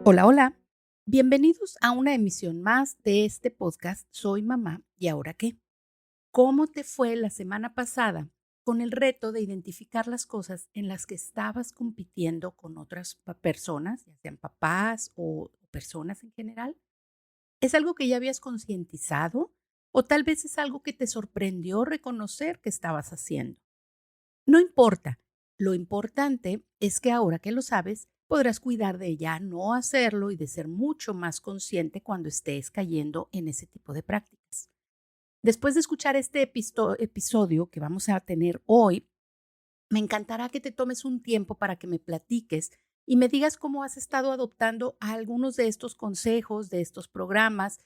Hola, hola. Bienvenidos a una emisión más de este podcast Soy Mamá y ahora qué. ¿Cómo te fue la semana pasada con el reto de identificar las cosas en las que estabas compitiendo con otras personas, ya sean papás o personas en general? ¿Es algo que ya habías concientizado o tal vez es algo que te sorprendió reconocer que estabas haciendo? No importa. Lo importante es que ahora que lo sabes, podrás cuidar de ya no hacerlo y de ser mucho más consciente cuando estés cayendo en ese tipo de prácticas. Después de escuchar este episodio que vamos a tener hoy, me encantará que te tomes un tiempo para que me platiques y me digas cómo has estado adoptando algunos de estos consejos, de estos programas,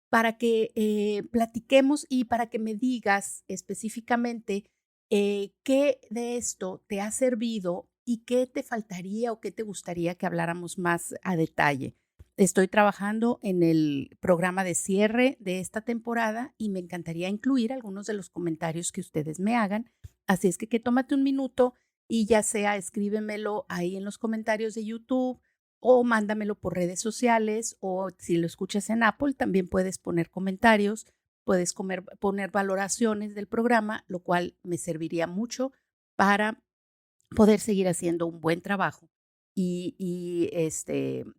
para que platiquemos y para que me digas específicamente qué de esto te ha servido y qué te faltaría o qué te gustaría que habláramos más a detalle. Estoy trabajando en el programa de cierre de esta temporada y me encantaría incluir algunos de los comentarios que ustedes me hagan. Así es que tómate un minuto y ya sea escríbemelo ahí en los comentarios de YouTube o mándamelo por redes sociales o si lo escuchas en Apple también puedes poner comentarios, puedes poner valoraciones del programa, lo cual me serviría mucho para poder seguir haciendo un buen trabajo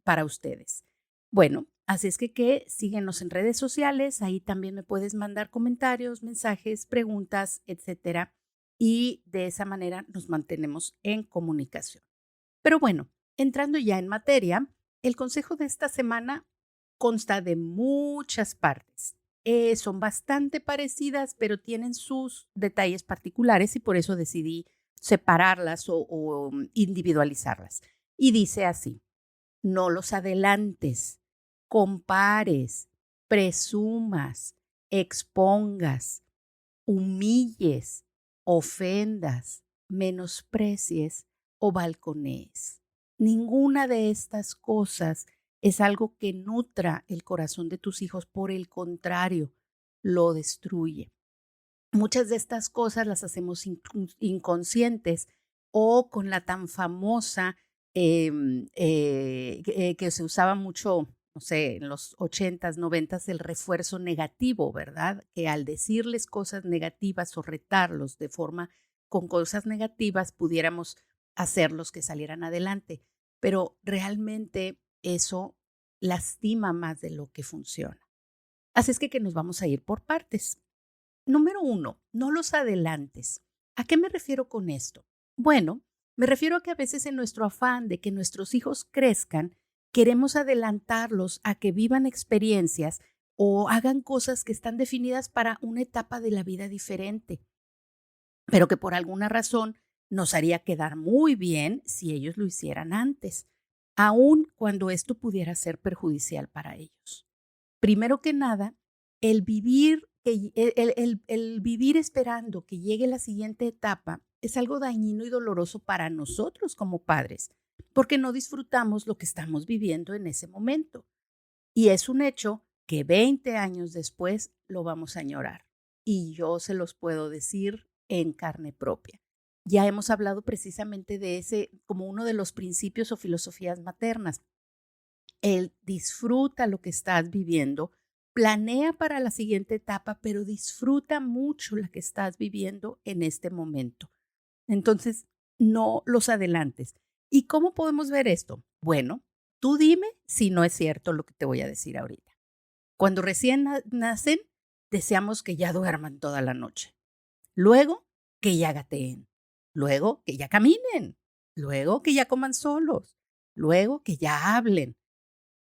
para ustedes. Bueno, así es que síguenos en redes sociales, ahí también me puedes mandar comentarios, mensajes, preguntas, etcétera, y de esa manera nos mantenemos en comunicación. Pero bueno, entrando ya en materia, el consejo de esta semana consta de muchas partes. Son bastante parecidas, pero tienen sus detalles particulares y por eso decidí separarlas o individualizarlas. Y dice así, no los adelantes, compares, presumas, expongas, humilles, ofendas, menosprecies o balconees. Ninguna de estas cosas es algo que nutra el corazón de tus hijos, por el contrario, lo destruye. Muchas de estas cosas las hacemos inconscientes o con la tan famosa que se usaba mucho, no sé, en los 80s, 90s, el refuerzo negativo, ¿verdad? Que al decirles cosas negativas o retarlos de forma con cosas negativas pudiéramos hacerlos que salieran adelante. Pero realmente eso lastima más de lo que funciona. Así es que nos vamos a ir por partes. Número uno, no los adelantes. ¿A qué me refiero con esto? Bueno, me refiero a que a veces en nuestro afán de que nuestros hijos crezcan, queremos adelantarlos a que vivan experiencias o hagan cosas que están definidas para una etapa de la vida diferente, pero que por alguna razón nos haría quedar muy bien si ellos lo hicieran antes, aun cuando esto pudiera ser perjudicial para ellos. Primero que nada, el vivir, el vivir esperando que llegue la siguiente etapa es algo dañino y doloroso para nosotros como padres, porque no disfrutamos lo que estamos viviendo en ese momento. Y es un hecho que 20 años después lo vamos a añorar. Y yo se los puedo decir en carne propia. Ya hemos hablado precisamente de ese como uno de los principios o filosofías maternas. El disfruta lo que estás viviendo, planea para la siguiente etapa, pero disfruta mucho la que estás viviendo en este momento. Entonces, no los adelantes. ¿Y cómo podemos ver esto? Bueno, tú dime si no es cierto lo que te voy a decir ahorita. Cuando recién nacen, deseamos que ya duerman toda la noche. Luego, que ya gateen. Luego, que ya caminen. Luego, que ya coman solos. Luego, que ya hablen.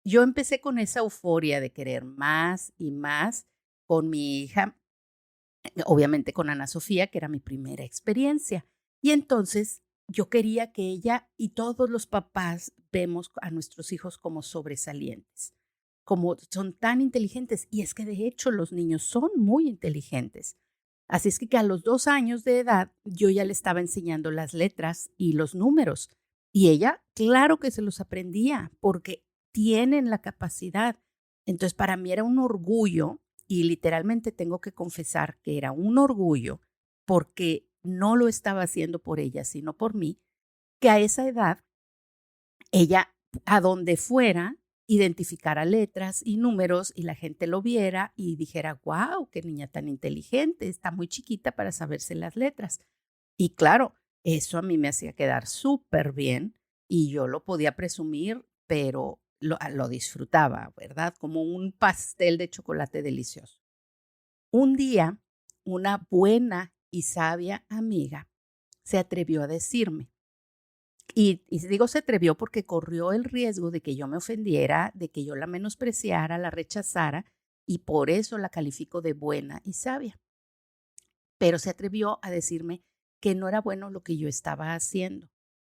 Yo empecé con esa euforia de querer más y más con mi hija, obviamente con Ana Sofía, que era mi primera experiencia. Y entonces yo quería que ella y todos los papás vemos a nuestros hijos como sobresalientes, como son tan inteligentes. Y es que de hecho los niños son muy inteligentes. Así es que a los 2 años de edad yo ya le estaba enseñando las letras y los números. Y ella, claro que se los aprendía porque tienen la capacidad. Entonces para mí era un orgullo y literalmente tengo que confesar que era un orgullo porque no lo estaba haciendo por ella, sino por mí, que a esa edad ella, a donde fuera, identificara letras y números y la gente lo viera y dijera, wow, qué niña tan inteligente, está muy chiquita para saberse las letras. Y claro, eso a mí me hacía quedar súper bien y yo lo podía presumir, pero lo disfrutaba, ¿verdad? Como un pastel de chocolate delicioso. Un día, una buena y sabia amiga se atrevió a decirme, y digo se atrevió porque corrió el riesgo de que yo me ofendiera, de que yo la menospreciara, la rechazara, y por eso la califico de buena y sabia. Pero se atrevió a decirme que no era bueno lo que yo estaba haciendo.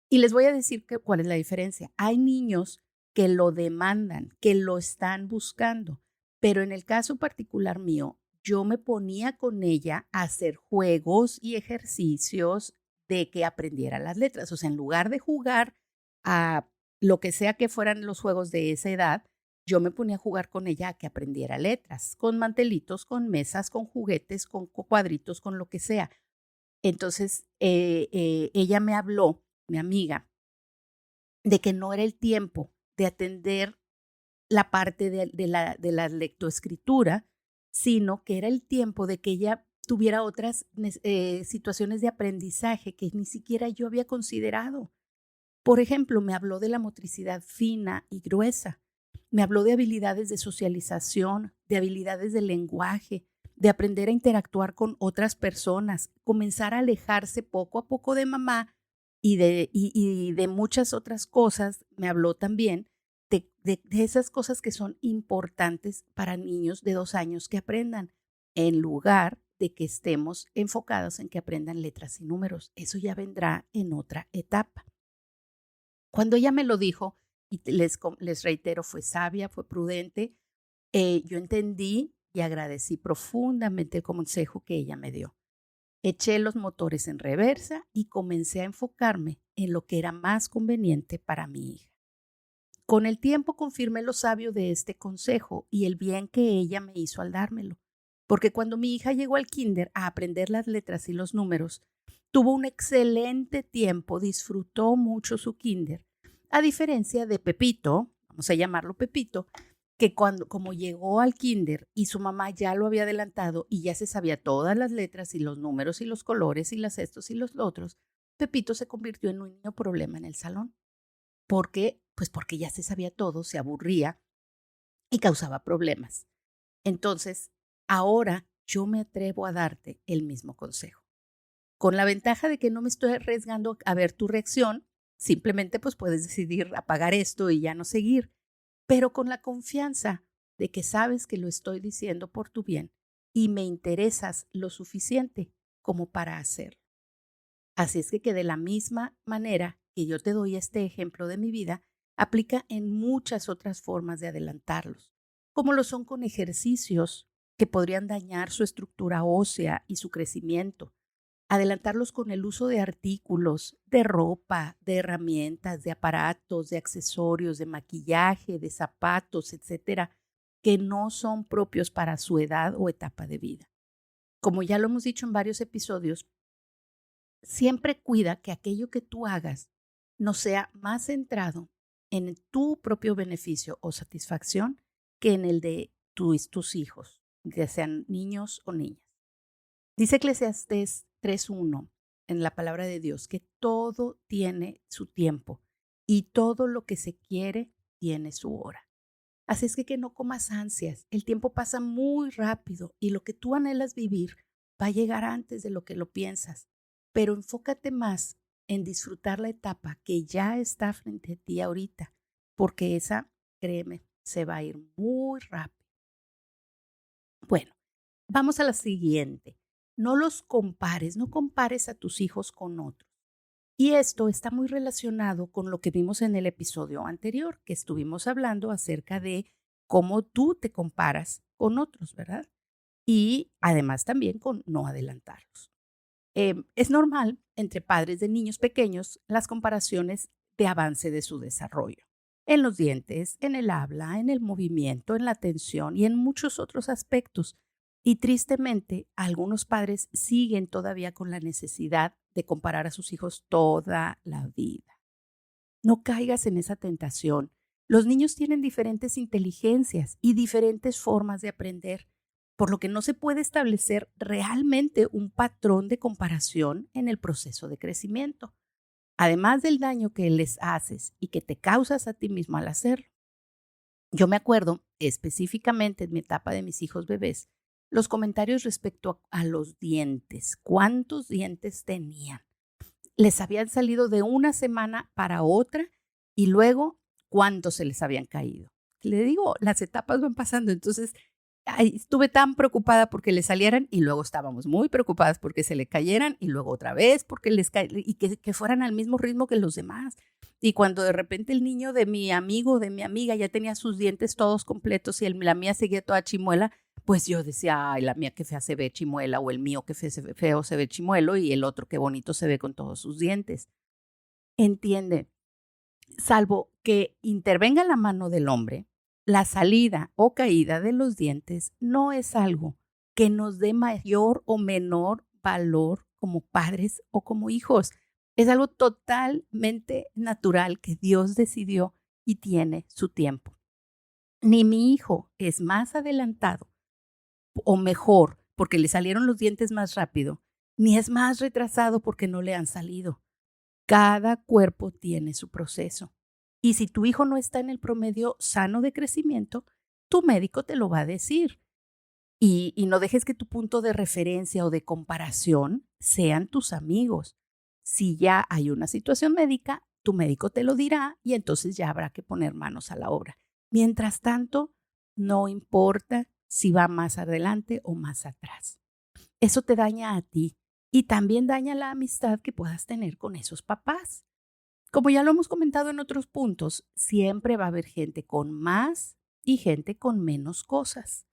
Y les voy a decir cuál es la diferencia. Hay niños que lo demandan, que lo están buscando, pero en el caso particular mío, yo me ponía con ella a hacer juegos y ejercicios de que aprendiera las letras. O sea, en lugar de jugar a lo que sea que fueran los juegos de esa edad, yo me ponía a jugar con ella a que aprendiera letras, con mantelitos, con mesas, con juguetes, con cuadritos, con lo que sea. Entonces, ella me habló, mi amiga, de que no era el tiempo de atender la parte de la lectoescritura, sino que era el tiempo de que ella tuviera otras situaciones de aprendizaje que ni siquiera yo había considerado. Por ejemplo, me habló de la motricidad fina y gruesa, me habló de habilidades de socialización, de habilidades de lenguaje, de aprender a interactuar con otras personas, comenzar a alejarse poco a poco de mamá y de muchas otras cosas. Me habló también de esas cosas que son importantes para niños de 2 años que aprendan, en lugar de que estemos enfocados en que aprendan letras y números. Eso ya vendrá en otra etapa. Cuando ella me lo dijo, y les reitero, fue sabia, fue prudente, yo entendí y agradecí profundamente el consejo que ella me dio. Eché los motores en reversa y comencé a enfocarme en lo que era más conveniente para mi hija. Con el tiempo confirmé lo sabio de este consejo y el bien que ella me hizo al dármelo, porque cuando mi hija llegó al kinder a aprender las letras y los números, tuvo un excelente tiempo, disfrutó mucho su kinder, a diferencia de Pepito, vamos a llamarlo Pepito, que como llegó al kinder y su mamá ya lo había adelantado y ya se sabía todas las letras y los números y los colores y las estos y los otros, Pepito se convirtió en un niño problema en el salón. ¿Por qué? Pues porque ya se sabía todo, se aburría y causaba problemas. Entonces, ahora yo me atrevo a darte el mismo consejo. Con la ventaja de que no me estoy arriesgando a ver tu reacción, simplemente pues puedes decidir apagar esto y ya no seguir, pero con la confianza de que sabes que lo estoy diciendo por tu bien y me interesas lo suficiente como para hacerlo. Así es que de la misma manera que yo te doy este ejemplo de mi vida, aplica en muchas otras formas de adelantarlos, como lo son con ejercicios que podrían dañar su estructura ósea y su crecimiento. Adelantarlos con el uso de artículos, de ropa, de herramientas, de aparatos, de accesorios, de maquillaje, de zapatos, etcétera, que no son propios para su edad o etapa de vida. Como ya lo hemos dicho en varios episodios, siempre cuida que aquello que tú hagas no sea más centrado en tu propio beneficio o satisfacción que en el de tus hijos, ya sean niños o niñas. Dice Eclesiastés 3:1 en la palabra de Dios que todo tiene su tiempo y todo lo que se quiere tiene su hora. Así es que no comas ansias, el tiempo pasa muy rápido y lo que tú anhelas vivir va a llegar antes de lo que lo piensas, pero enfócate más en disfrutar la etapa que ya está frente a ti ahorita, porque esa, créeme, se va a ir muy rápido. Bueno, vamos a la siguiente. No los compares, no compares a tus hijos con otros. Y esto está muy relacionado con lo que vimos en el episodio anterior, que estuvimos hablando acerca de cómo tú te comparas con otros, ¿verdad? Y además también con no adelantarlos. Es normal entre padres de niños pequeños las comparaciones de avance de su desarrollo, en los dientes, en el habla, en el movimiento, en la atención y en muchos otros aspectos. Y tristemente, algunos padres siguen todavía con la necesidad de comparar a sus hijos toda la vida. No caigas en esa tentación. Los niños tienen diferentes inteligencias y diferentes formas de aprender, por lo que no se puede establecer realmente un patrón de comparación en el proceso de crecimiento, además del daño que les haces y que te causas a ti mismo al hacerlo. Yo me acuerdo específicamente en mi etapa de mis hijos bebés, los comentarios respecto a los dientes, cuántos dientes tenían. Les habían salido de una semana para otra y luego cuántos se les habían caído. Le digo, las etapas van pasando, entonces estuve tan preocupada porque le salieran y luego estábamos muy preocupadas porque se le cayeran y luego otra vez porque y que fueran al mismo ritmo que los demás. Y cuando de repente el niño de mi amigo, de mi amiga, ya tenía sus dientes todos completos y la mía seguía toda chimuela, pues yo decía, ay, la mía qué fea se ve chimuela, o el mío qué feo se ve chimuelo, y el otro qué bonito se ve con todos sus dientes. Entiende, salvo que intervenga la mano del hombre, la salida o caída de los dientes no es algo que nos dé mayor o menor valor como padres o como hijos. Es algo totalmente natural que Dios decidió y tiene su tiempo. Ni mi hijo es más adelantado o mejor porque le salieron los dientes más rápido, ni es más retrasado porque no le han salido. Cada cuerpo tiene su proceso. Y si tu hijo no está en el promedio sano de crecimiento, tu médico te lo va a decir. Y no dejes que tu punto de referencia o de comparación sean tus amigos. Si ya hay una situación médica, tu médico te lo dirá y entonces ya habrá que poner manos a la obra. Mientras tanto, no importa si va más adelante o más atrás. Eso te daña a ti y también daña la amistad que puedas tener con esos papás. Como ya lo hemos comentado en otros puntos, siempre va a haber gente con más y gente con menos cosas,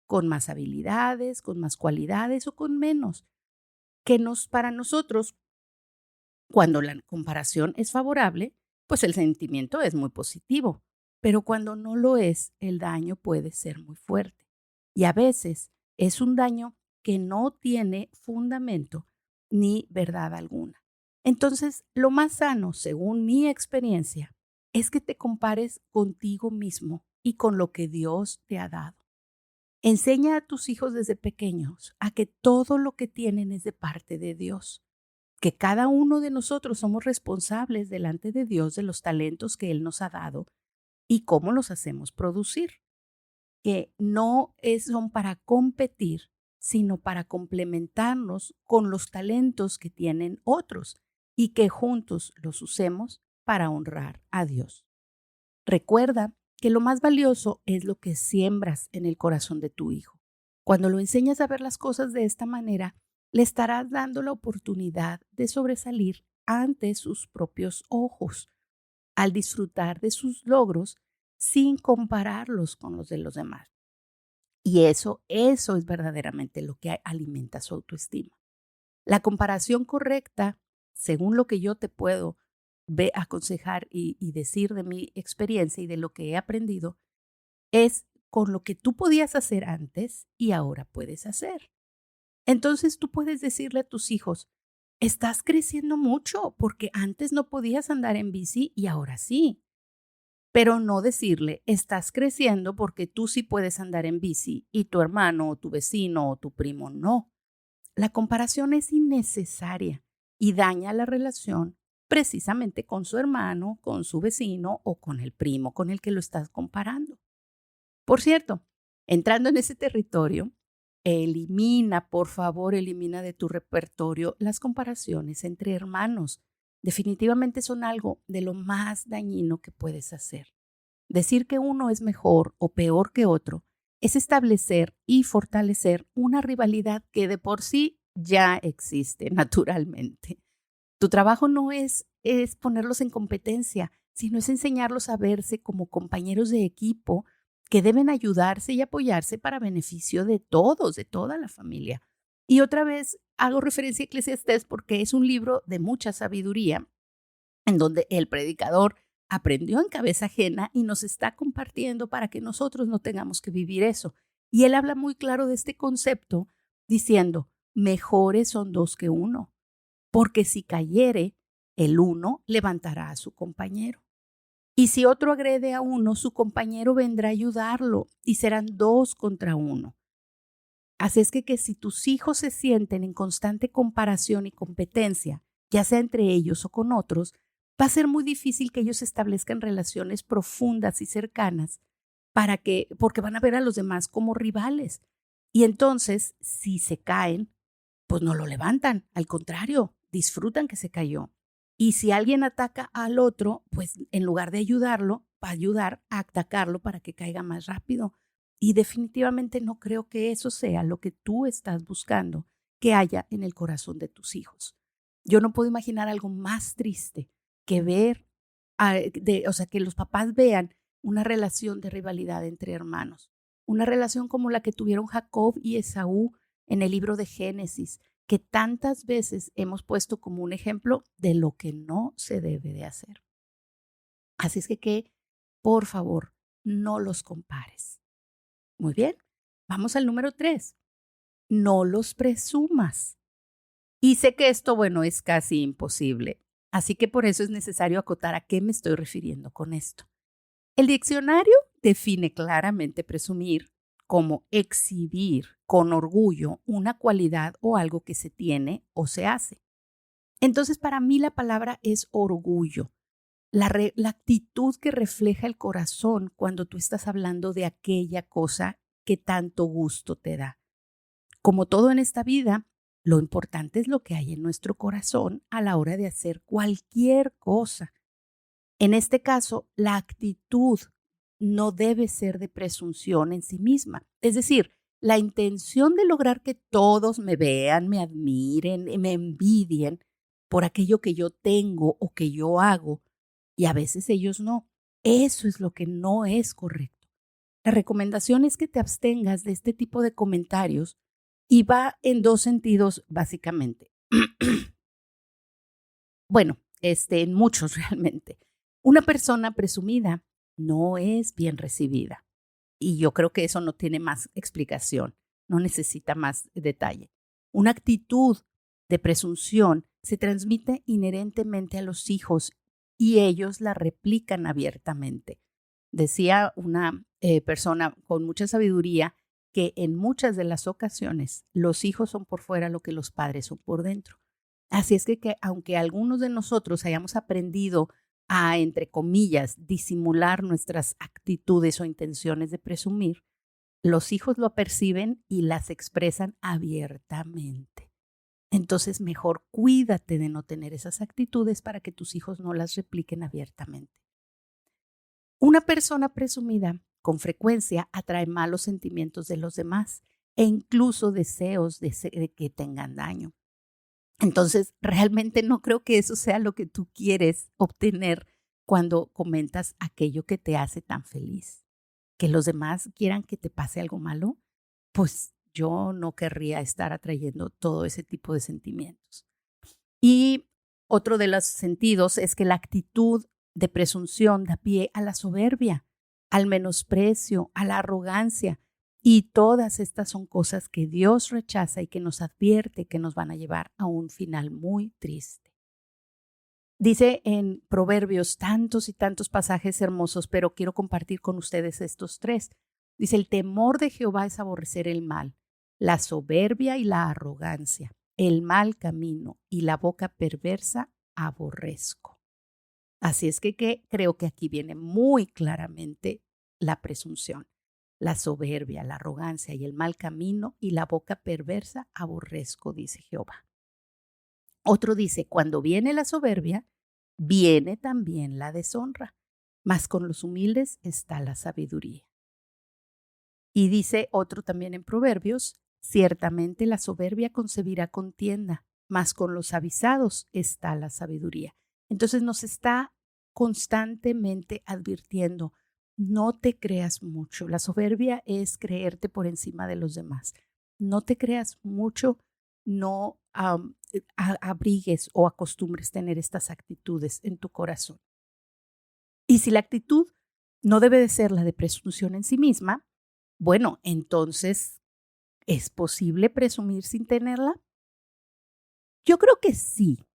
con más habilidades, con más cualidades o con menos, para nosotros, cuando la comparación es favorable, pues el sentimiento es muy positivo, pero cuando no lo es, el daño puede ser muy fuerte. Y a veces es un daño que no tiene fundamento ni verdad alguna. Entonces, lo más sano, según mi experiencia, es que te compares contigo mismo y con lo que Dios te ha dado. Enseña a tus hijos desde pequeños a que todo lo que tienen es de parte de Dios, que cada uno de nosotros somos responsables delante de Dios de los talentos que Él nos ha dado y cómo los hacemos producir, que no son para competir, sino para complementarnos con los talentos que tienen otros y que juntos los usemos para honrar a Dios. Recuerda que lo más valioso es lo que siembras en el corazón de tu hijo. Cuando lo enseñas a ver las cosas de esta manera, le estarás dando la oportunidad de sobresalir ante sus propios ojos, al disfrutar de sus logros sin compararlos con los de los demás. Y eso es verdaderamente lo que alimenta su autoestima. La comparación correcta, según lo que yo te puedo aconsejar y decir de mi experiencia y de lo que he aprendido, es con lo que tú podías hacer antes y ahora puedes hacer. Entonces tú puedes decirle a tus hijos, estás creciendo mucho porque antes no podías andar en bici y ahora sí. Pero no decirle, estás creciendo porque tú sí puedes andar en bici y tu hermano o tu vecino o tu primo no. La comparación es innecesaria y daña la relación precisamente con su hermano, con su vecino o con el primo con el que lo estás comparando. Por cierto, entrando en ese territorio, por favor, elimina de tu repertorio las comparaciones entre hermanos. Definitivamente son algo de lo más dañino que puedes hacer. Decir que uno es mejor o peor que otro es establecer y fortalecer una rivalidad que de por sí ya existe naturalmente. Tu trabajo no es ponerlos en competencia, sino es enseñarlos a verse como compañeros de equipo que deben ayudarse y apoyarse para beneficio de todos, de toda la familia. Y otra vez hago referencia a Eclesiastés porque es un libro de mucha sabiduría en donde el predicador aprendió en cabeza ajena y nos está compartiendo para que nosotros no tengamos que vivir eso. Y él habla muy claro de este concepto diciendo, mejores son dos que uno, porque si cayere, el uno levantará a su compañero. Y si otro agrede a uno, su compañero vendrá a ayudarlo y serán 2 contra 1. Así es que si tus hijos se sienten en constante comparación y competencia, ya sea entre ellos o con otros, va a ser muy difícil que ellos establezcan relaciones profundas y cercanas porque van a ver a los demás como rivales. Y entonces, si se caen, pues no lo levantan, al contrario, disfrutan que se cayó. Y si alguien ataca al otro, pues en lugar de ayudarlo, va a ayudar a atacarlo para que caiga más rápido. Y definitivamente no creo que eso sea lo que tú estás buscando que haya en el corazón de tus hijos. Yo no puedo imaginar algo más triste que ver, o sea, que los papás vean una relación de rivalidad entre hermanos, una relación como la que tuvieron Jacob y Esaú en el libro de Génesis, que tantas veces hemos puesto como un ejemplo de lo que no se debe de hacer. Así es que por favor, no los compares. Muy bien, vamos al número 3. No los presumas. Y sé que esto, bueno, es casi imposible. Así que por eso es necesario acotar a qué me estoy refiriendo con esto. El diccionario define claramente presumir como exhibir con orgullo una cualidad o algo que se tiene o se hace. Entonces, para mí la palabra es orgullo, la actitud que refleja el corazón cuando tú estás hablando de aquella cosa que tanto gusto te da. Como todo en esta vida, lo importante es lo que hay en nuestro corazón a la hora de hacer cualquier cosa. En este caso, la actitud no debe ser de presunción en sí misma. Es decir, la intención de lograr que todos me vean, me admiren, me envidien por aquello que yo tengo o que yo hago, y a veces ellos no. Eso es lo que no es correcto. La recomendación es que te abstengas de este tipo de comentarios y va en 2 sentidos básicamente. Bueno, en muchos realmente. Una persona presumida no es bien recibida y yo creo que eso no tiene más explicación, no necesita más detalle. Una actitud de presunción se transmite inherentemente a los hijos y ellos la replican abiertamente. Decía una persona con mucha sabiduría que en muchas de las ocasiones los hijos son por fuera lo que los padres son por dentro. Así es que aunque algunos de nosotros hayamos aprendido a, entre comillas, disimular nuestras actitudes o intenciones de presumir, los hijos lo perciben y las expresan abiertamente. Entonces, mejor cuídate de no tener esas actitudes para que tus hijos no las repliquen abiertamente. Una persona presumida con frecuencia atrae malos sentimientos de los demás e incluso deseos de que tengan daño. Entonces, realmente no creo que eso sea lo que tú quieres obtener cuando comentas aquello que te hace tan feliz. Que los demás quieran que te pase algo malo, pues yo no querría estar atrayendo todo ese tipo de sentimientos. Y otro de los sentidos es que la actitud de presunción da pie a la soberbia, al menosprecio, a la arrogancia. Y todas estas son cosas que Dios rechaza y que nos advierte que nos van a llevar a un final muy triste. Dice en Proverbios tantos y tantos pasajes hermosos, pero quiero compartir con ustedes estos 3. Dice, el temor de Jehová es aborrecer el mal, la soberbia y la arrogancia, el mal camino y la boca perversa aborrezco. Así es que creo que aquí viene muy claramente la presunción, la soberbia, la arrogancia y el mal camino y la boca perversa aborrezco, dice Jehová. Otro dice, cuando viene la soberbia, viene también la deshonra, mas con los humildes está la sabiduría. Y dice otro también en Proverbios, ciertamente la soberbia concebirá contienda, mas con los avisados está la sabiduría. Entonces nos está constantemente advirtiendo, no te creas mucho. La soberbia es creerte por encima de los demás. No te creas mucho, no abrigues o acostumbres tener estas actitudes en tu corazón. Y si la actitud no debe de ser la de presunción en sí misma, bueno, entonces, ¿es posible presumir sin tenerla? Yo creo que sí.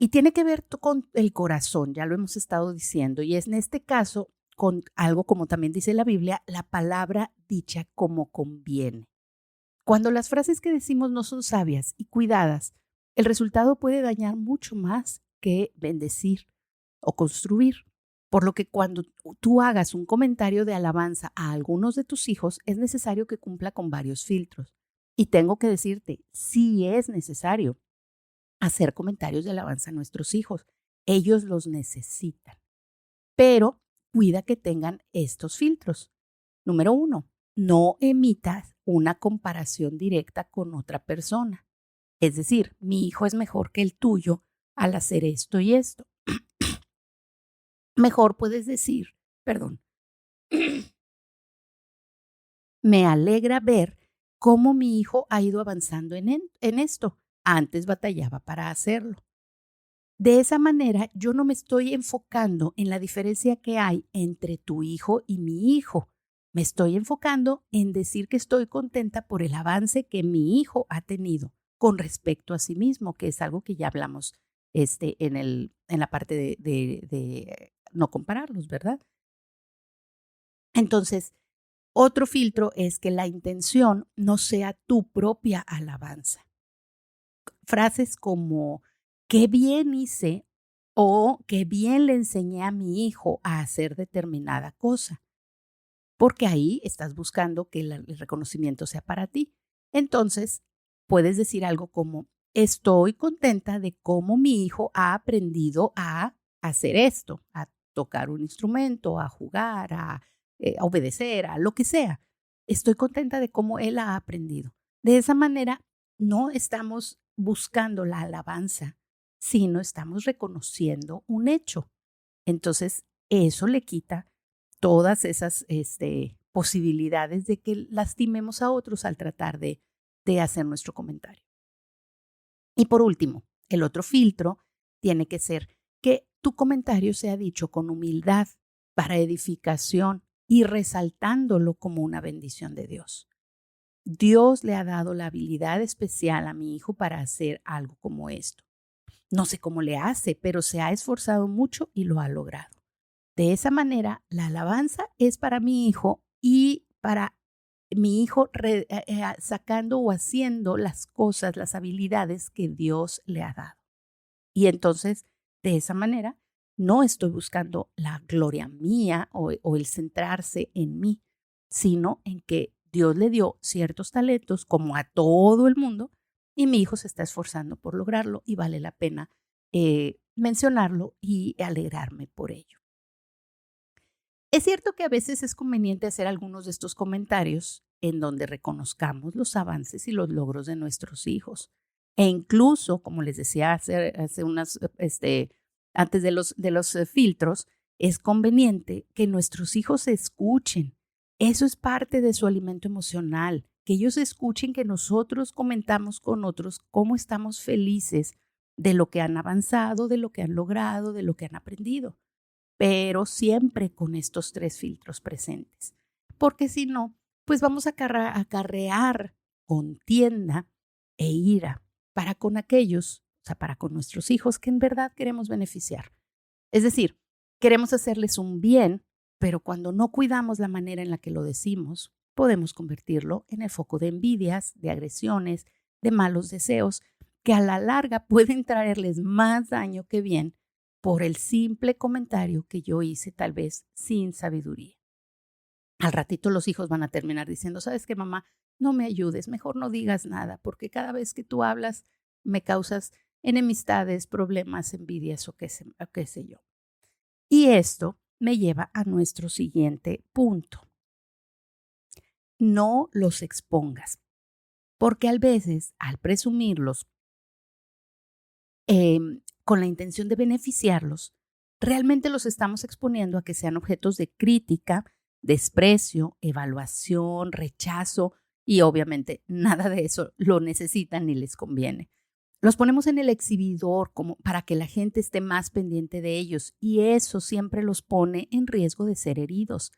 Y tiene que ver con el corazón, ya lo hemos estado diciendo, y es en este caso con algo como también dice la Biblia, la palabra dicha como conviene. Cuando las frases que decimos no son sabias y cuidadas, el resultado puede dañar mucho más que bendecir o construir. Por lo que cuando tú hagas un comentario de alabanza a algunos de tus hijos, es necesario que cumpla con varios filtros. Y tengo que decirte, sí es necesario hacer comentarios de alabanza a nuestros hijos. Ellos los necesitan. Pero cuida que tengan estos filtros. Número 1, no emitas una comparación directa con otra persona. Es decir, mi hijo es mejor que el tuyo al hacer esto y esto. Mejor puedes decir, perdón, me alegra ver cómo mi hijo ha ido avanzando en esto. Antes batallaba para hacerlo. De esa manera, yo no me estoy enfocando en la diferencia que hay entre tu hijo y mi hijo. Me estoy enfocando en decir que estoy contenta por el avance que mi hijo ha tenido con respecto a sí mismo, que es algo que ya hablamos en la parte de no compararlos, ¿verdad? Entonces, otro filtro es que la intención no sea tu propia alabanza. Frases como, qué bien hice o qué bien le enseñé a mi hijo a hacer determinada cosa, porque ahí estás buscando que el reconocimiento sea para ti. Entonces, puedes decir algo como, estoy contenta de cómo mi hijo ha aprendido a hacer esto, a tocar un instrumento, a jugar, a obedecer, a lo que sea. Estoy contenta de cómo él ha aprendido. De esa manera, no estamos buscando la alabanza, sino estamos reconociendo un hecho. Entonces, eso le quita todas esas posibilidades de que lastimemos a otros al tratar de hacer nuestro comentario. Y por último, el otro filtro tiene que ser que tu comentario sea dicho con humildad, para edificación y resaltándolo como una bendición de Dios. Dios le ha dado la habilidad especial a mi hijo para hacer algo como esto. No sé cómo le hace, pero se ha esforzado mucho y lo ha logrado. De esa manera, la alabanza es para mi hijo y para mi hijo sacando o haciendo las cosas, las habilidades que Dios le ha dado. Y entonces, de esa manera, no estoy buscando la gloria mía o el centrarse en mí, sino en que Dios le dio ciertos talentos como a todo el mundo y mi hijo se está esforzando por lograrlo y vale la pena mencionarlo y alegrarme por ello. Es cierto que a veces es conveniente hacer algunos de estos comentarios en donde reconozcamos los avances y los logros de nuestros hijos. E incluso, como les decía hace unas, antes de los filtros, es conveniente que nuestros hijos se escuchen. Eso es parte de su alimento emocional, que ellos escuchen que nosotros comentamos con otros cómo estamos felices de lo que han avanzado, de lo que han logrado, de lo que han aprendido, pero siempre con estos 3 filtros presentes, porque si no, pues vamos a acarrear contienda e ira para con aquellos, o sea, para con nuestros hijos que en verdad queremos beneficiar. Es decir, queremos hacerles un bien, pero cuando no cuidamos la manera en la que lo decimos, podemos convertirlo en el foco de envidias, de agresiones, de malos deseos, que a la larga pueden traerles más daño que bien por el simple comentario que yo hice tal vez sin sabiduría. Al ratito los hijos van a terminar diciendo, ¿sabes qué, mamá? No me ayudes, mejor no digas nada, porque cada vez que tú hablas me causas enemistades, problemas, envidias o qué sé yo. Y esto me lleva a nuestro siguiente punto. No los expongas, porque a veces al presumirlos con la intención de beneficiarlos, realmente los estamos exponiendo a que sean objetos de crítica, desprecio, evaluación, rechazo y obviamente nada de eso lo necesitan ni les conviene. Los ponemos en el exhibidor como para que la gente esté más pendiente de ellos y eso siempre los pone en riesgo de ser heridos.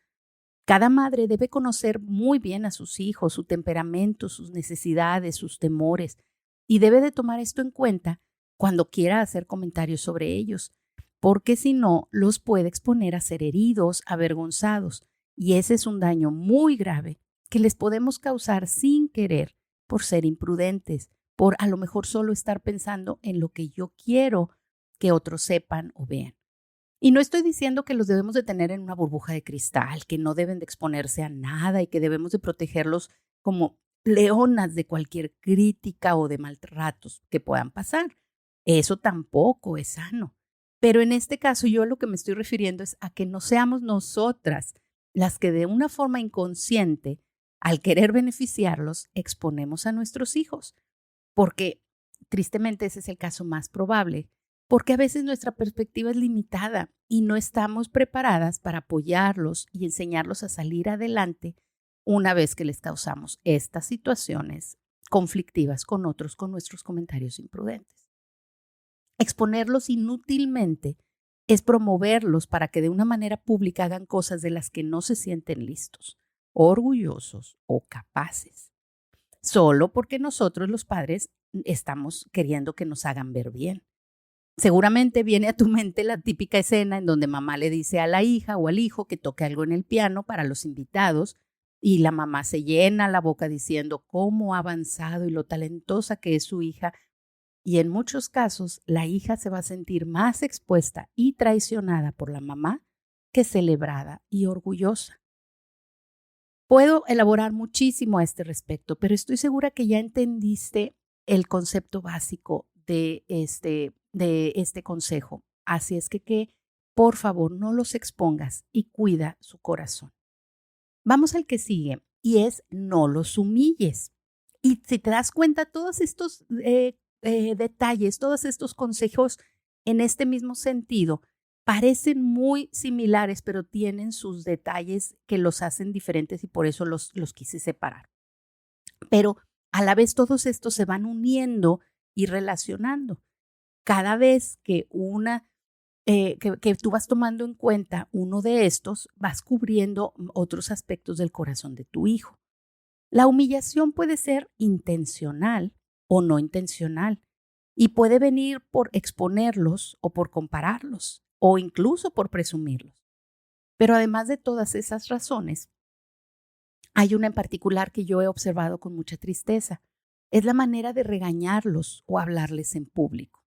Cada madre debe conocer muy bien a sus hijos, su temperamento, sus necesidades, sus temores y debe de tomar esto en cuenta cuando quiera hacer comentarios sobre ellos, porque si no, los puede exponer a ser heridos, avergonzados, y ese es un daño muy grave que les podemos causar sin querer por ser imprudentes, por a lo mejor solo estar pensando en lo que yo quiero que otros sepan o vean. Y no estoy diciendo que los debemos de tener en una burbuja de cristal, que no deben de exponerse a nada y que debemos de protegerlos como leonas de cualquier crítica o de maltratos que puedan pasar. Eso tampoco es sano. Pero en este caso yo lo que me estoy refiriendo es a que no seamos nosotras las que de una forma inconsciente, al querer beneficiarlos, exponemos a nuestros hijos. Porque tristemente ese es el caso más probable, porque a veces nuestra perspectiva es limitada y no estamos preparadas para apoyarlos y enseñarlos a salir adelante una vez que les causamos estas situaciones conflictivas con otros con nuestros comentarios imprudentes. Exponerlos inútilmente es promoverlos para que de una manera pública hagan cosas de las que no se sienten listos, orgullosos o capaces, solo porque nosotros los padres estamos queriendo que nos hagan ver bien. Seguramente viene a tu mente la típica escena en donde mamá le dice a la hija o al hijo que toque algo en el piano para los invitados y la mamá se llena la boca diciendo cómo ha avanzado y lo talentosa que es su hija. Y en muchos casos la hija se va a sentir más expuesta y traicionada por la mamá que celebrada y orgullosa. Puedo elaborar muchísimo a este respecto, pero estoy segura que ya entendiste el concepto básico de este consejo. Así es que, por favor, no los expongas y cuida su corazón. Vamos al que sigue y es no los humilles. Y si te das cuenta, todos estos detalles, todos estos consejos en este mismo sentido parecen muy similares, pero tienen sus detalles que los hacen diferentes y por eso los quise separar. Pero a la vez todos estos se van uniendo y relacionando. Cada vez que que tú vas tomando en cuenta uno de estos, vas cubriendo otros aspectos del corazón de tu hijo. La humillación puede ser intencional o no intencional y puede venir por exponerlos o por compararlos o incluso por presumirlos. Pero además de todas esas razones, hay una en particular que yo he observado con mucha tristeza. Es la manera de regañarlos o hablarles en público.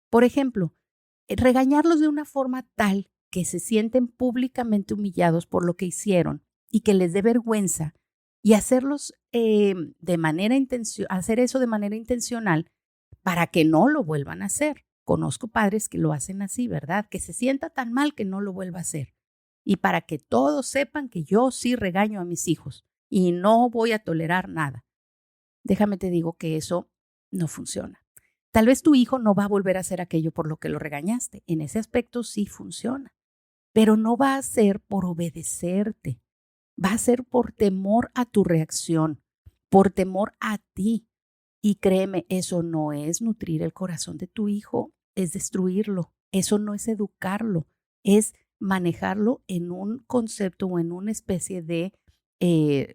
Por ejemplo, regañarlos de una forma tal que se sienten públicamente humillados por lo que hicieron y que les dé vergüenza y hacerlos hacer eso de manera intencional para que no lo vuelvan a hacer. Conozco padres que lo hacen así, ¿verdad? Que se sienta tan mal que no lo vuelva a hacer. Y para que todos sepan que yo sí regaño a mis hijos y no voy a tolerar nada. Déjame te digo que eso no funciona. Tal vez tu hijo no va a volver a hacer aquello por lo que lo regañaste. En ese aspecto sí funciona. Pero no va a ser por obedecerte. Va a ser por temor a tu reacción, por temor a ti. Y créeme, eso no es nutrir el corazón de tu hijo, es destruirlo. Eso no es educarlo, es manejarlo en un concepto o en una especie de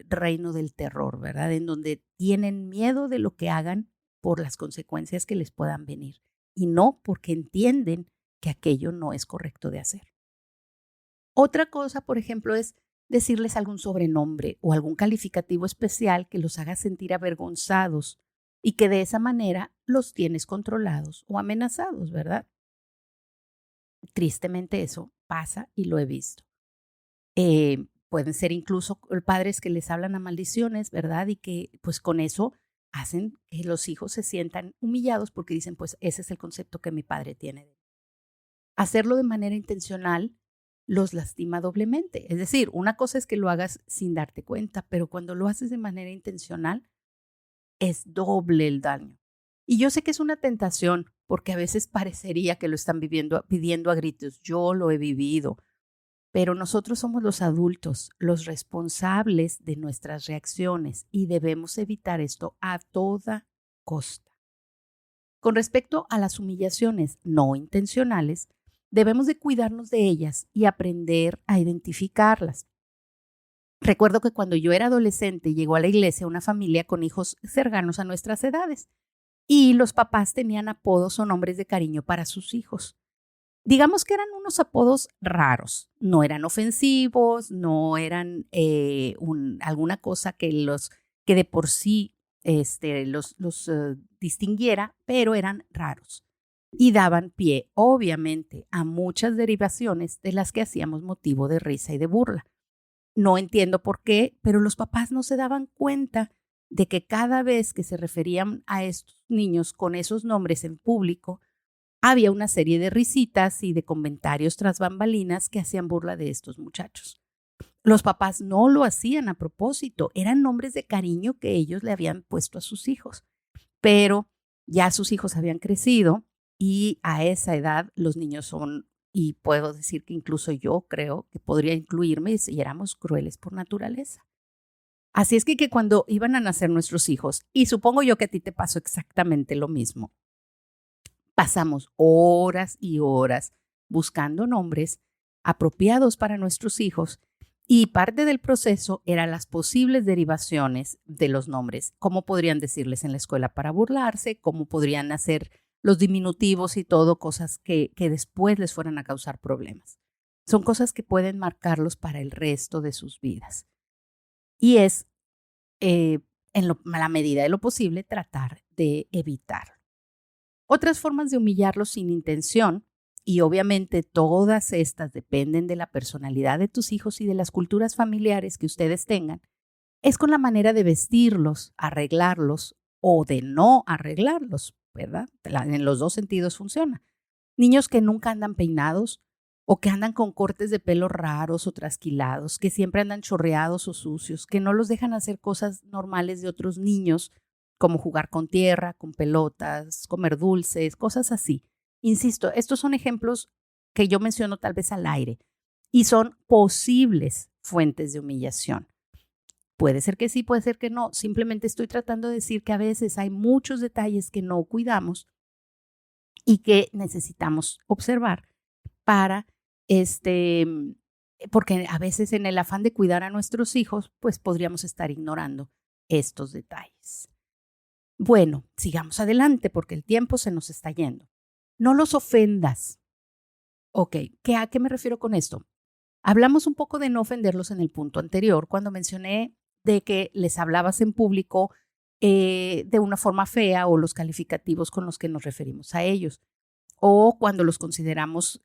reino del terror, ¿verdad? En donde tienen miedo de lo que hagan por las consecuencias que les puedan venir y no porque entienden que aquello no es correcto de hacer. Otra cosa, por ejemplo, es decirles algún sobrenombre o algún calificativo especial que los haga sentir avergonzados y que de esa manera los tienes controlados o amenazados, ¿verdad? Tristemente eso pasa y lo he visto. Pueden ser incluso padres que les hablan a maldiciones, ¿verdad? Y que pues con eso hacen que los hijos se sientan humillados porque dicen, pues ese es el concepto que mi padre tiene de mí. Hacerlo de manera intencional los lastima doblemente. Es decir, una cosa es que lo hagas sin darte cuenta, pero cuando lo haces de manera intencional, es doble el daño. Y yo sé que es una tentación, porque a veces parecería que lo están pidiendo a gritos. Yo lo he vivido, pero nosotros somos los adultos, los responsables de nuestras reacciones y debemos evitar esto a toda costa. Con respecto a las humillaciones no intencionales, debemos de cuidarnos de ellas y aprender a identificarlas. Recuerdo que cuando yo era adolescente llegó a la iglesia una familia con hijos cercanos a nuestras edades y los papás tenían apodos o nombres de cariño para sus hijos. Digamos que eran unos apodos raros, no eran ofensivos, no eran alguna cosa que de por sí los distinguiera, pero eran raros y daban pie, obviamente, a muchas derivaciones de las que hacíamos motivo de risa y de burla. No entiendo por qué, pero los papás no se daban cuenta de que cada vez que se referían a estos niños con esos nombres en público, había una serie de risitas y de comentarios tras bambalinas que hacían burla de estos muchachos. Los papás no lo hacían a propósito, eran nombres de cariño que ellos le habían puesto a sus hijos, pero ya sus hijos habían crecido y a esa edad los niños son, y puedo decir que incluso yo creo que podría incluirme si éramos crueles por naturaleza. Así es que cuando iban a nacer nuestros hijos, y supongo yo que a ti te pasó exactamente lo mismo, pasamos horas y horas buscando nombres apropiados para nuestros hijos y parte del proceso eran las posibles derivaciones de los nombres, cómo podrían decirles en la escuela para burlarse, cómo podrían hacer los diminutivos y todo, cosas que después les fueran a causar problemas. Son cosas que pueden marcarlos para el resto de sus vidas. Y es, en la medida de lo posible, tratar de evitarlo. Otras formas de humillarlos sin intención, y obviamente todas estas dependen de la personalidad de tus hijos y de las culturas familiares que ustedes tengan, es con la manera de vestirlos, arreglarlos o de no arreglarlos, ¿verdad? En los dos sentidos funciona. Niños que nunca andan peinados o que andan con cortes de pelo raros o trasquilados, que siempre andan chorreados o sucios, que no los dejan hacer cosas normales de otros niños, como jugar con tierra, con pelotas, comer dulces, cosas así. Insisto, estos son ejemplos que yo menciono tal vez al aire y son posibles fuentes de humillación. Puede ser que sí, puede ser que no. Simplemente estoy tratando de decir que a veces hay muchos detalles que no cuidamos y que necesitamos observar para porque a veces en el afán de cuidar a nuestros hijos, pues podríamos estar ignorando estos detalles. Bueno, sigamos adelante porque el tiempo se nos está yendo. No los ofendas. Ok, ¿a qué me refiero con esto? Hablamos un poco de no ofenderlos en el punto anterior, cuando mencioné de que les hablabas en público de una forma fea o los calificativos con los que nos referimos a ellos, o cuando los consideramos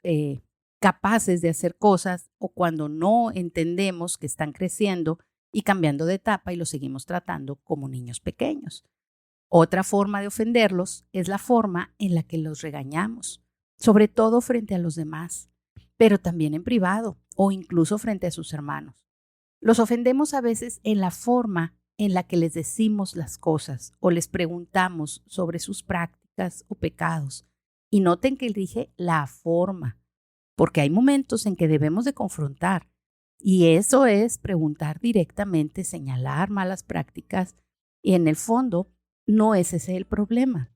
capaces de hacer cosas o cuando no entendemos que están creciendo y cambiando de etapa y los seguimos tratando como niños pequeños. Otra forma de ofenderlos es la forma en la que los regañamos, sobre todo frente a los demás, pero también en privado o incluso frente a sus hermanos. Los ofendemos a veces en la forma en la que les decimos las cosas o les preguntamos sobre sus prácticas o pecados. Y noten que dije la forma, porque hay momentos en que debemos de confrontar. Y eso es preguntar directamente, señalar malas prácticas y en el fondo no es ese el problema.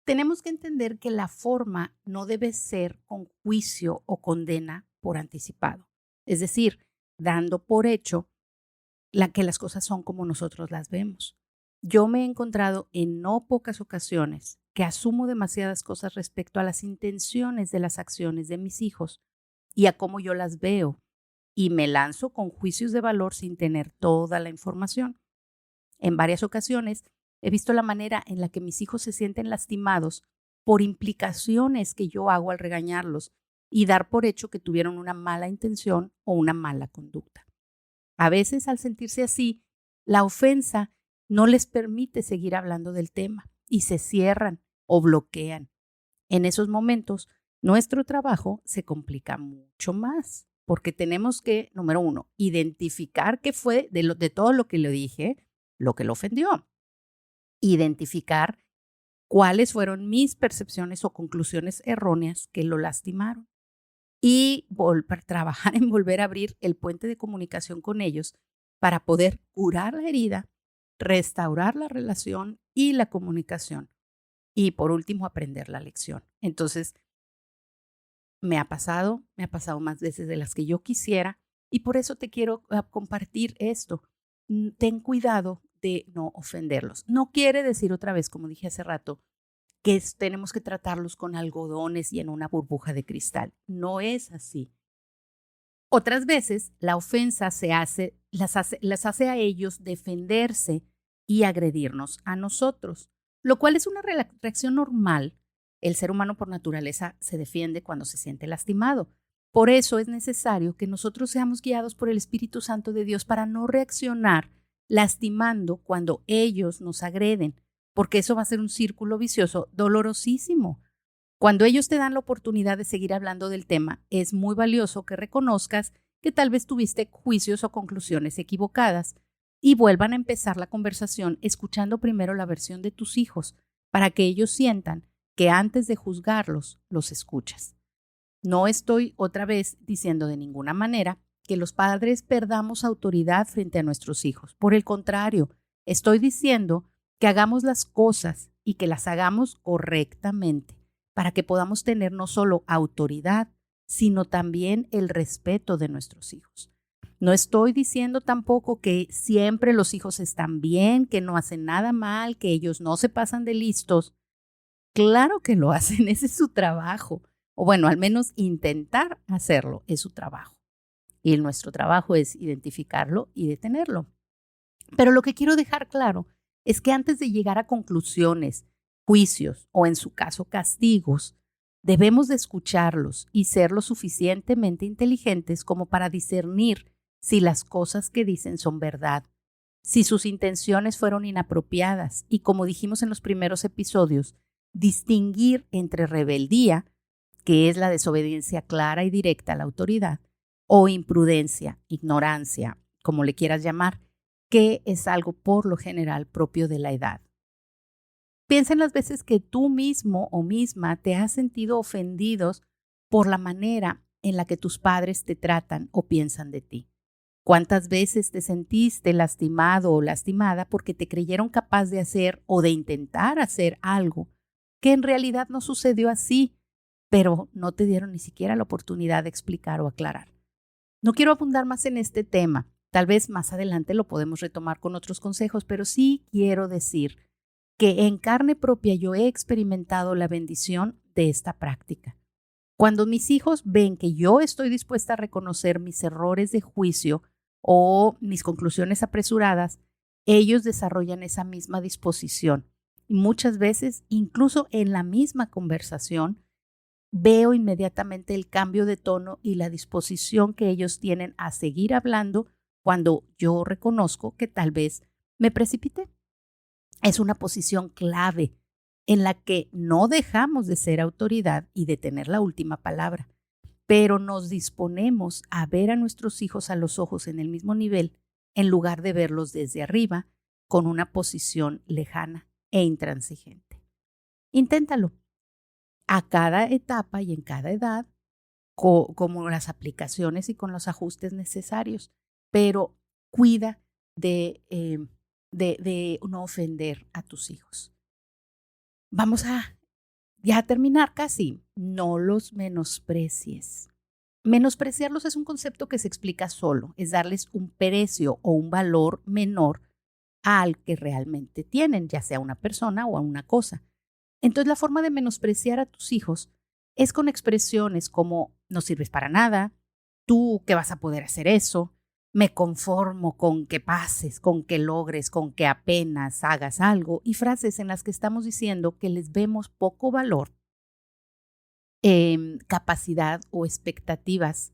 Tenemos que entender que la forma no debe ser con juicio o condena por anticipado. Es decir, dando por hecho que las cosas son como nosotros las vemos. Yo me he encontrado en no pocas ocasiones que asumo demasiadas cosas respecto a las intenciones de las acciones de mis hijos y a cómo yo las veo y me lanzo con juicios de valor sin tener toda la información. En varias ocasiones he visto la manera en la que mis hijos se sienten lastimados por implicaciones que yo hago al regañarlos y dar por hecho que tuvieron una mala intención o una mala conducta. A veces, al sentirse así, la ofensa no les permite seguir hablando del tema y se cierran o bloquean. En esos momentos, nuestro trabajo se complica mucho más porque tenemos que, número uno, identificar qué fue de todo lo que le dije, lo que lo ofendió. Identificar cuáles fueron mis percepciones o conclusiones erróneas que lo lastimaron y trabajar en volver a abrir el puente de comunicación con ellos para poder curar la herida, restaurar la relación y la comunicación y por último aprender la lección. Entonces, me ha pasado más veces de las que yo quisiera y por eso te quiero compartir esto. Ten cuidado de no ofenderlos. No quiere decir otra vez, como dije hace rato, que tenemos que tratarlos con algodones y en una burbuja de cristal. No es así. Otras veces la ofensa las hace a ellos defenderse y agredirnos a nosotros, lo cual es una reacción normal. El ser humano por naturaleza se defiende cuando se siente lastimado. Por eso es necesario que nosotros seamos guiados por el Espíritu Santo de Dios para no reaccionar lastimando cuando ellos nos agreden, porque eso va a ser un círculo vicioso dolorosísimo. Cuando ellos te dan la oportunidad de seguir hablando del tema, es muy valioso que reconozcas que tal vez tuviste juicios o conclusiones equivocadas y vuelvan a empezar la conversación escuchando primero la versión de tus hijos para que ellos sientan que antes de juzgarlos, los escuchas. No estoy otra vez diciendo de ninguna manera que los padres perdamos autoridad frente a nuestros hijos. Por el contrario, estoy diciendo que hagamos las cosas y que las hagamos correctamente para que podamos tener no solo autoridad, sino también el respeto de nuestros hijos. No estoy diciendo tampoco que siempre los hijos están bien, que no hacen nada mal, que ellos no se pasan de listos. Claro que lo hacen, ese es su trabajo. O bueno, al menos intentar hacerlo es su trabajo. Y nuestro trabajo es identificarlo y detenerlo. Pero lo que quiero dejar claro es que antes de llegar a conclusiones, juicios o en su caso castigos, debemos de escucharlos y ser lo suficientemente inteligentes como para discernir si las cosas que dicen son verdad, si sus intenciones fueron inapropiadas y, como dijimos en los primeros episodios, distinguir entre rebeldía, que es la desobediencia clara y directa a la autoridad, o imprudencia, ignorancia, como le quieras llamar, que es algo por lo general propio de la edad. Piensa en las veces que tú mismo o misma te has sentido ofendidos por la manera en la que tus padres te tratan o piensan de ti. ¿Cuántas veces te sentiste lastimado o lastimada porque te creyeron capaz de hacer o de intentar hacer algo que en realidad no sucedió así, pero no te dieron ni siquiera la oportunidad de explicar o aclarar? No quiero abundar más en este tema. Tal vez más adelante lo podemos retomar con otros consejos, pero sí quiero decir que en carne propia yo he experimentado la bendición de esta práctica. Cuando mis hijos ven que yo estoy dispuesta a reconocer mis errores de juicio o mis conclusiones apresuradas, ellos desarrollan esa misma disposición. Y muchas veces, incluso en la misma conversación, veo inmediatamente el cambio de tono y la disposición que ellos tienen a seguir hablando cuando yo reconozco que tal vez me precipité. Es una posición clave en la que no dejamos de ser autoridad y de tener la última palabra, pero nos disponemos a ver a nuestros hijos a los ojos en el mismo nivel en lugar de verlos desde arriba con una posición lejana e intransigente. Inténtalo a cada etapa y en cada edad, como las aplicaciones y con los ajustes necesarios, pero cuida de no ofender a tus hijos. Vamos a ya terminar casi. No los menosprecies. Menospreciarlos es un concepto que se explica solo, es darles un precio o un valor menor al que realmente tienen, ya sea una persona o a una cosa. Entonces, la forma de menospreciar a tus hijos es con expresiones como no sirves para nada, tú qué vas a poder hacer eso, me conformo con que pases, con que logres, con que apenas hagas algo, y frases en las que estamos diciendo que les vemos poco valor, capacidad o expectativas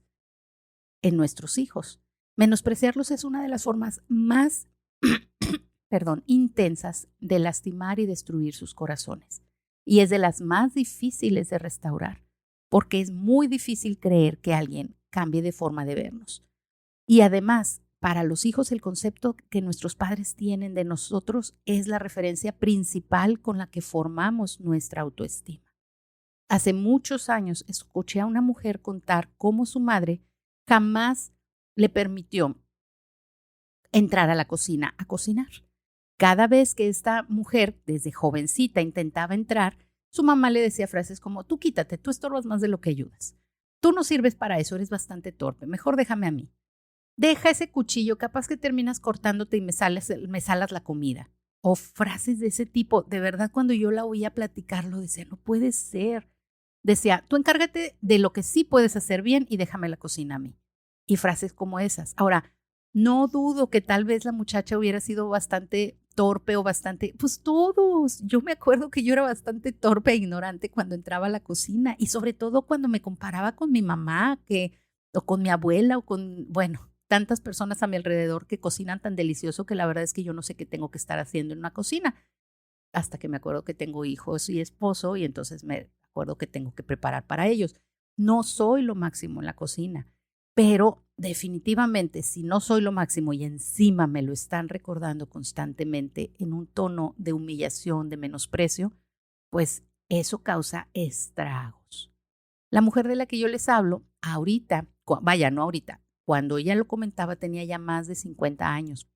en nuestros hijos. Menospreciarlos es una de las formas más intensas de lastimar y destruir sus corazones. Y es de las más difíciles de restaurar, porque es muy difícil creer que alguien cambie de forma de vernos. Y además, para los hijos, el concepto que nuestros padres tienen de nosotros es la referencia principal con la que formamos nuestra autoestima. Hace muchos años escuché a una mujer contar cómo su madre jamás le permitió entrar a la cocina a cocinar. Cada vez que esta mujer, desde jovencita, intentaba entrar, su mamá le decía frases como, tú quítate, tú estorbas más de lo que ayudas. Tú no sirves para eso, eres bastante torpe, mejor déjame a mí. deja ese cuchillo, capaz que terminas cortándote y me salas la comida. O frases de ese tipo. De verdad, cuando yo la oía platicarlo, decía, no puede ser. Decía, tú encárgate de lo que sí puedes hacer bien y déjame la cocina a mí. Y frases como esas. Ahora, no dudo que tal vez la muchacha hubiera sido bastante torpe o bastante, pues todos. Yo me acuerdo que yo era bastante torpe e ignorante cuando entraba a la cocina y sobre todo cuando me comparaba con mi mamá o con mi abuela o con, bueno, tantas personas a mi alrededor que cocinan tan delicioso que la verdad es que yo no sé qué tengo que estar haciendo en una cocina. Hasta que me acuerdo que tengo hijos y esposo y entonces me acuerdo que tengo que preparar para ellos. No soy lo máximo en la cocina, pero definitivamente si no soy lo máximo y encima me lo están recordando constantemente en un tono de humillación, de menosprecio, pues eso causa estragos. La mujer de la que yo les hablo, ahorita, vaya, no ahorita, cuando ella lo comentaba tenía ya más de 50 años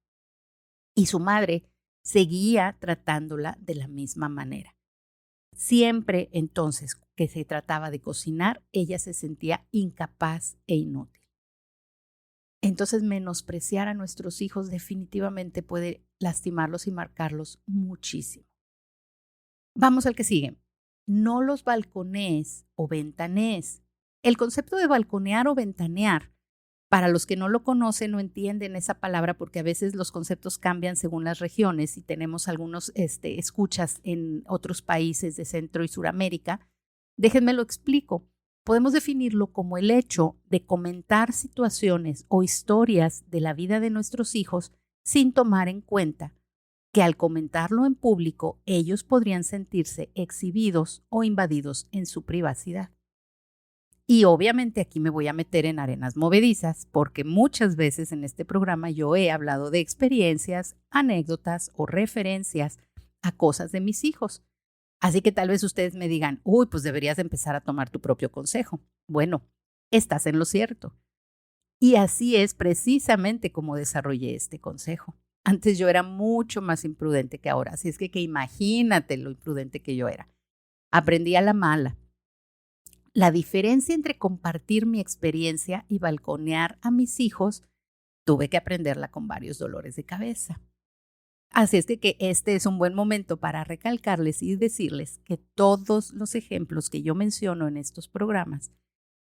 y su madre seguía tratándola de la misma manera. Siempre entonces que se trataba de cocinar, ella se sentía incapaz e inútil. Entonces menospreciar a nuestros hijos definitivamente puede lastimarlos y marcarlos muchísimo. Vamos al que sigue. No los balconees o ventanees. El concepto de balconear o ventanear, para los que no lo conocen o entienden esa palabra, porque a veces los conceptos cambian según las regiones y tenemos algunos escuchas en otros países de Centro y Suramérica, déjenme lo explico. Podemos definirlo como el hecho de comentar situaciones o historias de la vida de nuestros hijos sin tomar en cuenta que al comentarlo en público ellos podrían sentirse exhibidos o invadidos en su privacidad. Y obviamente aquí me voy a meter en arenas movedizas porque muchas veces en este programa yo he hablado de experiencias, anécdotas o referencias a cosas de mis hijos. Así que tal vez ustedes me digan, uy, pues deberías empezar a tomar tu propio consejo. Bueno, estás en lo cierto. Y así es precisamente como desarrollé este consejo. Antes yo era mucho más imprudente que ahora, así es que imagínate lo imprudente que yo era. Aprendí a la mala. La diferencia entre compartir mi experiencia y balconear a mis hijos, tuve que aprenderla con varios dolores de cabeza. Así es que este es un buen momento para recalcarles y decirles que todos los ejemplos que yo menciono en estos programas,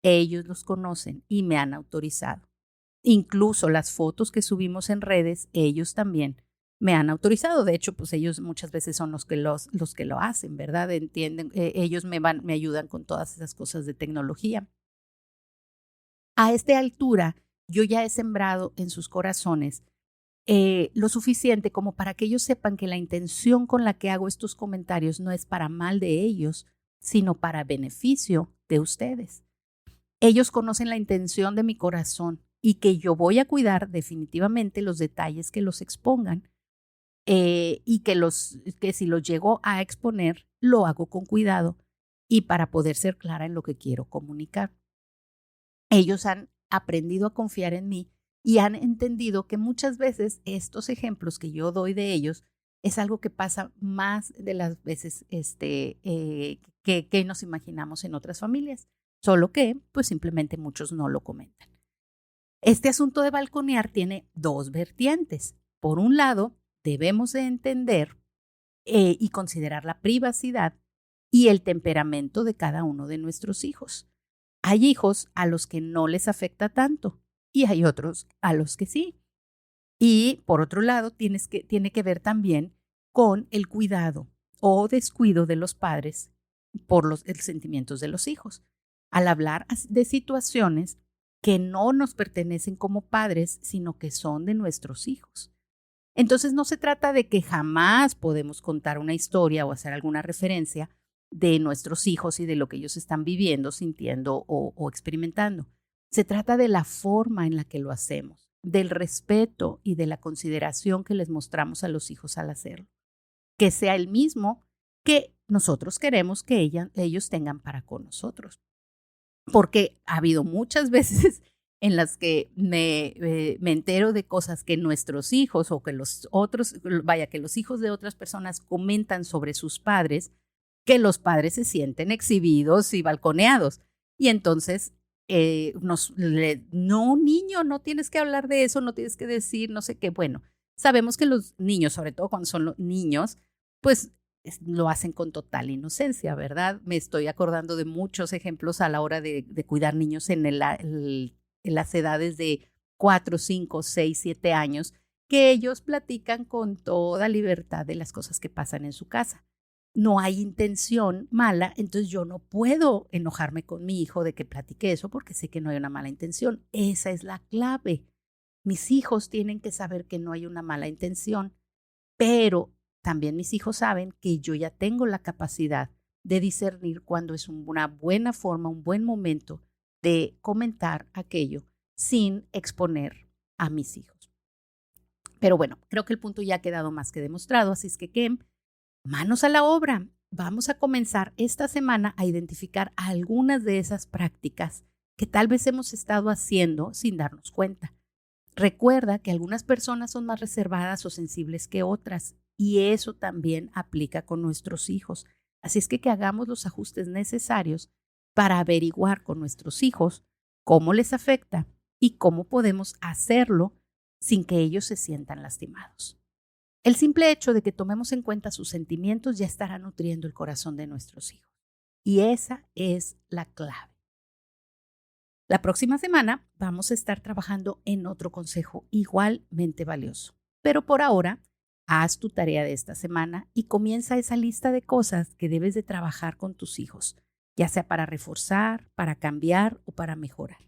ellos los conocen y me han autorizado. Incluso las fotos que subimos en redes, ellos también me han autorizado. De hecho, pues ellos muchas veces son los que lo hacen, ¿verdad? Entienden, ellos me ayudan con todas esas cosas de tecnología. A esta altura, yo ya he sembrado en sus corazones lo suficiente como para que ellos sepan que la intención con la que hago estos comentarios no es para mal de ellos, sino para beneficio de ustedes. Ellos conocen la intención de mi corazón y que yo voy a cuidar definitivamente los detalles que los expongan y que si los llego a exponer, lo hago con cuidado y para poder ser clara en lo que quiero comunicar. Ellos han aprendido a confiar en mí y han entendido que muchas veces estos ejemplos que yo doy de ellos es algo que pasa más de las veces que nos imaginamos en otras familias, solo que pues simplemente muchos no lo comentan. Este asunto de balconear tiene dos vertientes. Por un lado, debemos de entender y considerar la privacidad y el temperamento de cada uno de nuestros hijos. Hay hijos a los que no les afecta tanto y hay otros a los que sí. Y por otro lado, tiene que ver también con el cuidado o descuido de los padres por los sentimientos de los hijos. Al hablar de situaciones que no nos pertenecen como padres, sino que son de nuestros hijos. Entonces no se trata de que jamás podemos contar una historia o hacer alguna referencia de nuestros hijos y de lo que ellos están viviendo, sintiendo o experimentando. Se trata de la forma en la que lo hacemos, del respeto y de la consideración que les mostramos a los hijos al hacerlo. Que sea el mismo que nosotros queremos que ellos tengan para con nosotros. Porque ha habido muchas veces en las que me entero de cosas que nuestros hijos o que que los hijos de otras personas comentan sobre sus padres, que los padres se sienten exhibidos y balconeados. Y entonces no, niño, no tienes que hablar de eso, no tienes que decir no sé qué. Bueno, sabemos que los niños, sobre todo cuando son los niños, pues lo hacen con total inocencia, ¿verdad? Me estoy acordando de muchos ejemplos a la hora de cuidar niños en las edades de 4, 5, 6, 7 años, que ellos platican con toda libertad de las cosas que pasan en su casa. No hay intención mala, entonces yo no puedo enojarme con mi hijo de que platique eso porque sé que no hay una mala intención. Esa es la clave. Mis hijos tienen que saber que no hay una mala intención, pero también mis hijos saben que yo ya tengo la capacidad de discernir cuando es una buena forma, un buen momento de comentar aquello sin exponer a mis hijos. Pero bueno, creo que el punto ya ha quedado más que demostrado, así es que manos a la obra. Vamos a comenzar esta semana a identificar algunas de esas prácticas que tal vez hemos estado haciendo sin darnos cuenta. Recuerda que algunas personas son más reservadas o sensibles que otras y eso también aplica con nuestros hijos. Así es que hagamos los ajustes necesarios para averiguar con nuestros hijos cómo les afecta y cómo podemos hacerlo sin que ellos se sientan lastimados. El simple hecho de que tomemos en cuenta sus sentimientos ya estará nutriendo el corazón de nuestros hijos. Y esa es la clave. La próxima semana vamos a estar trabajando en otro consejo igualmente valioso. Pero por ahora, haz tu tarea de esta semana y comienza esa lista de cosas que debes de trabajar con tus hijos, ya sea para reforzar, para cambiar o para mejorar.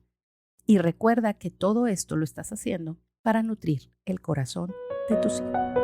Y recuerda que todo esto lo estás haciendo para nutrir el corazón de tus hijos.